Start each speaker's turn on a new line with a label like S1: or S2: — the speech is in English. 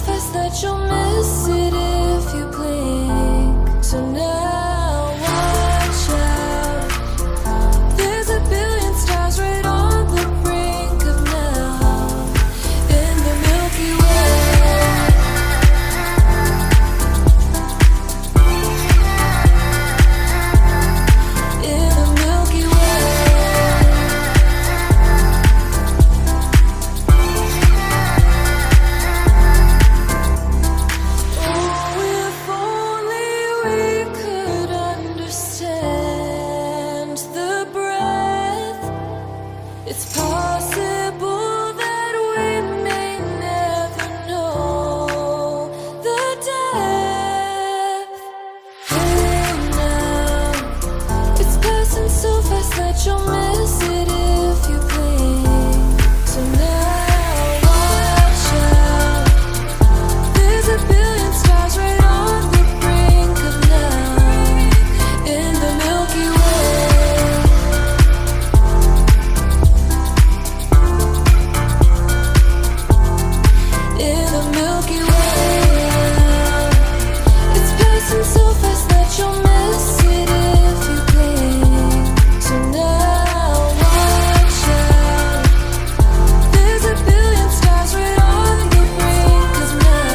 S1: fast that you'll miss it if you blink. So now watch out. There's a billion stars right on the brink of now in the Milky Way. In the Milky Way. Oh, if only we could understand the breath. It's possible that we may never know the depth. Hey now, it's passing so fast that you'll miss it if you blink. So now watch out. There's a billion stars right on the brink of now in the Milky Way. In the Milky Way. It's passing so fast that you'll miss it if you blink. So now watch out. There's a billion stars right on the brink of now.